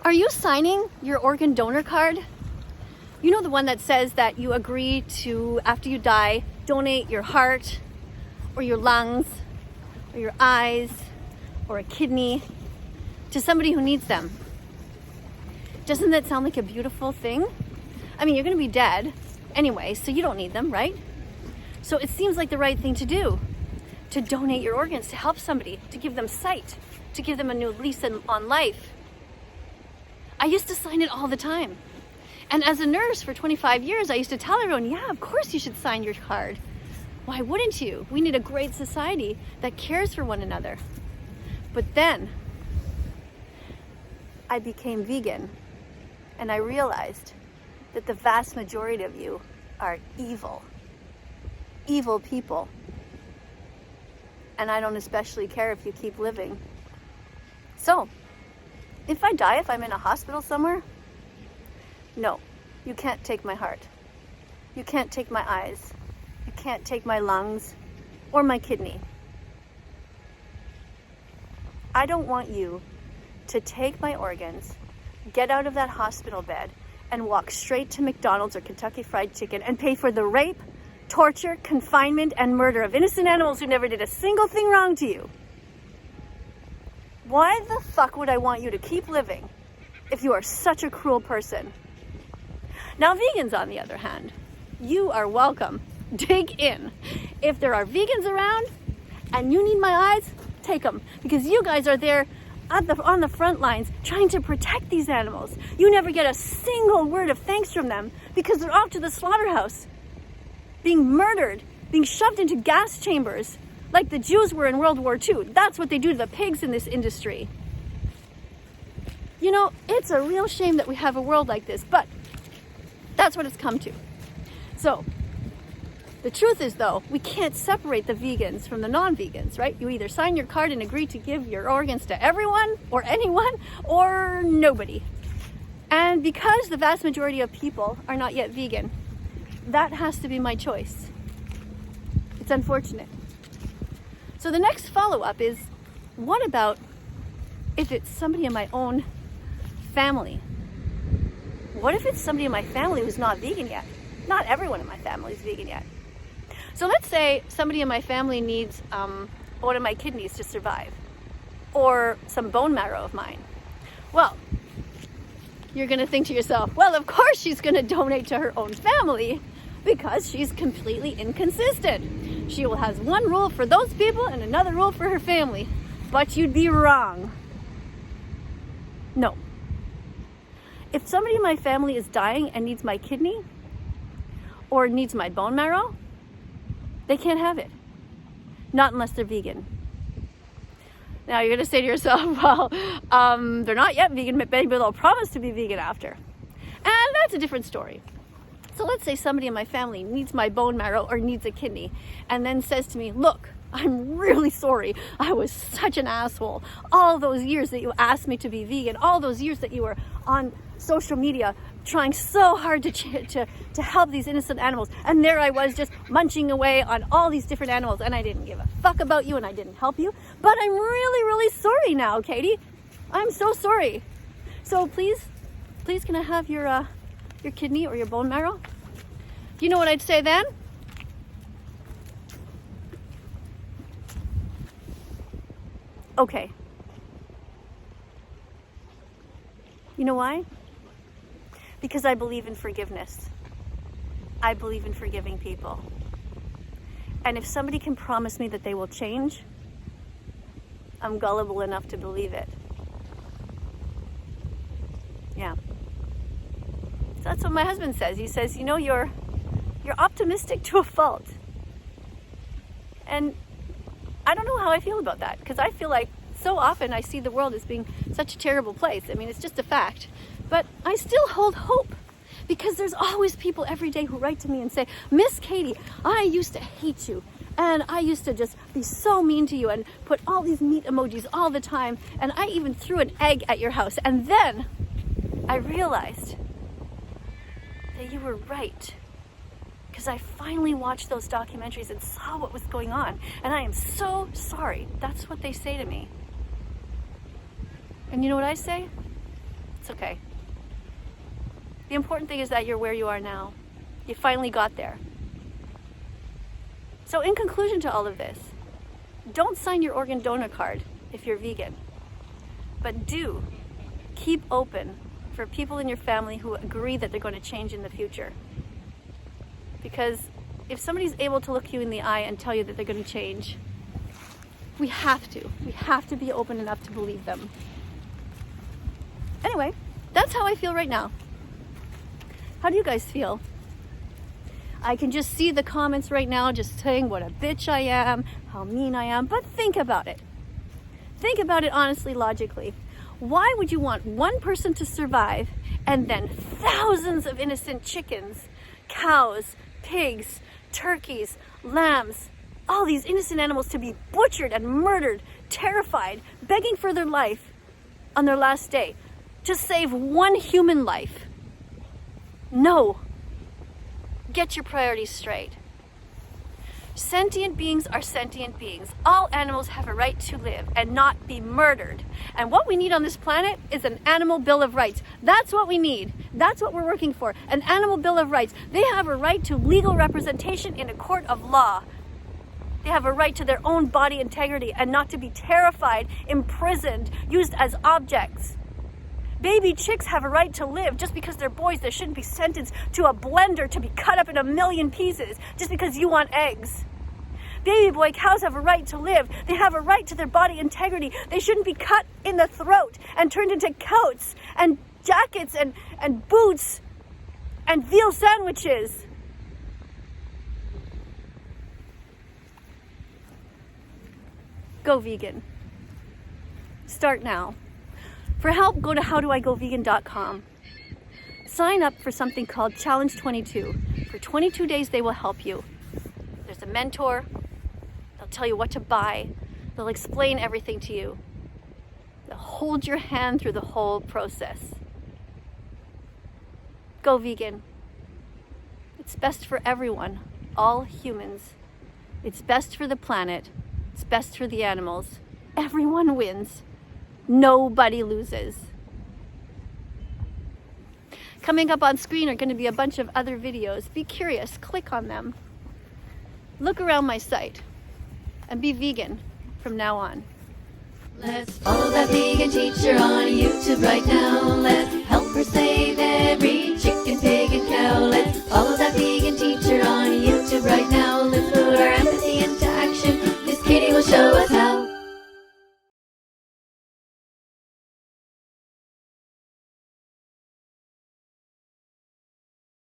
Are you signing your organ donor card? You know, the one that says that you agree to, after you die, donate your heart or your lungs or your eyes or a kidney to somebody who needs them. Doesn't that sound like a beautiful thing? I mean, you're going to be dead anyway, so you don't need them, right? So it seems like the right thing to do, to donate your organs, to help somebody, to give them sight, to give them a new lease on life. I used to sign it all the time. And as a nurse for 25 years, I used to tell everyone, yeah, of course you should sign your card. Why wouldn't you? We need a great society that cares for one another. But then I became vegan and I realized that the vast majority of you are evil people. And I don't especially care if you keep living. So, if I die, if I'm in a hospital somewhere, no, you can't take my heart. You can't take my eyes. You can't take my lungs or my kidney. I don't want you to take my organs, get out of that hospital bed, and walk straight to McDonald's or Kentucky Fried Chicken and pay for the rape, torture, confinement, and murder of innocent animals who never did a single thing wrong to you. Why the fuck would I want you to keep living if you are such a cruel person? Now, vegans, on the other hand, you are welcome. Dig in. If there are vegans around and you need my eyes, take them, because you guys are there on the front lines trying to protect these animals. You never get a single word of thanks from them because they're off to the slaughterhouse, being murdered, being shoved into gas chambers like the Jews were in World War II. That's what they do to the pigs in this industry. You know, it's a real shame that we have a world like this, but that's what it's come to. So, the truth is, though, we can't separate the vegans from the non-vegans, right? You either sign your card and agree to give your organs to everyone or anyone or nobody. And because the vast majority of people are not yet vegan, that has to be my choice. It's unfortunate. So the next follow-up is, what about if it's somebody in my own family? What if it's somebody in my family who's not vegan yet? Not everyone in my family is vegan yet. So let's say somebody in my family needs one of my kidneys to survive, or some bone marrow of mine. Well, you're going to think to yourself, well, of course she's going to donate to her own family because she's completely inconsistent. She will has one rule for those people and another rule for her family. But you'd be wrong. No. If somebody in my family is dying and needs my kidney or needs my bone marrow, they can't have it. Not unless they're vegan. Now you're going to say to yourself, well, they're not yet vegan, but maybe they'll promise to be vegan after. And that's a different story. So let's say somebody in my family needs my bone marrow or needs a kidney and then says to me, look, I'm really sorry. I was such an asshole. All those years that you asked me to be vegan, all those years that you were on social media trying so hard to help these innocent animals. And there I was just munching away on all these different animals and I didn't give a fuck about you and I didn't help you. But I'm really, really sorry now, Katie. I'm so sorry. So please can I have your kidney or your bone marrow? You know what I'd say then? Okay. You know why? Because I believe in forgiveness. I believe in forgiving people. And if somebody can promise me that they will change, I'm gullible enough to believe it. Yeah. So that's what my husband says. He says, you know, you're optimistic to a fault. And I don't know how I feel about that, because I feel like so often I see the world as being such a terrible place. I mean, it's just a fact. But I still hold hope, because there's always people every day who write to me and say, Miss Katie, I used to hate you. And I used to just be so mean to you and put all these meat emojis all the time. And I even threw an egg at your house. And then I realized that you were right. Because I finally watched those documentaries and saw what was going on. And I am so sorry. That's what they say to me. And you know what I say? It's okay. The important thing is that you're where you are now. You finally got there. So in conclusion to all of this, don't sign your organ donor card if you're vegan. But do keep open for people in your family who agree that they're going to change in the future. Because if somebody's able to look you in the eye and tell you that they're going to change, we have to be open enough to believe them. Anyway, that's how I feel right now. How do you guys feel? I can just see the comments right now just saying what a bitch I am, how mean I am, but think about it. Think about it honestly, logically. Why would you want one person to survive and then thousands of innocent chickens, cows, pigs, turkeys, lambs, all these innocent animals to be butchered and murdered, terrified, begging for their life on their last day to save one human life? No. Get your priorities straight. Sentient beings are sentient beings. All animals have a right to live and not be murdered. And what we need on this planet is an animal bill of rights. That's what we need. That's what we're working for. An animal bill of rights. They have a right to legal representation in a court of law. They have a right to their own body integrity and not to be terrified, imprisoned, used as objects. Baby chicks have a right to live. Just because they're boys, they shouldn't be sentenced to a blender to be cut up in a million pieces just because you want eggs. Baby boy cows have a right to live. They have a right to their body integrity. They shouldn't be cut in the throat and turned into coats and jackets and boots and veal sandwiches. Go vegan. Start now. For help, go to howdoigovegan.com. Sign up for something called Challenge 22. For 22 days, they will help you. There's a mentor. They'll tell you what to buy. They'll explain everything to you. They'll hold your hand through the whole process. Go vegan. It's best for everyone, all humans. It's best for the planet. It's best for the animals. Everyone wins. Nobody loses. Coming up on screen are going to be a bunch of other videos. Be curious, click on them. Look around my site and be vegan from now on. Let's follow that vegan teacher on YouTube right now. Let's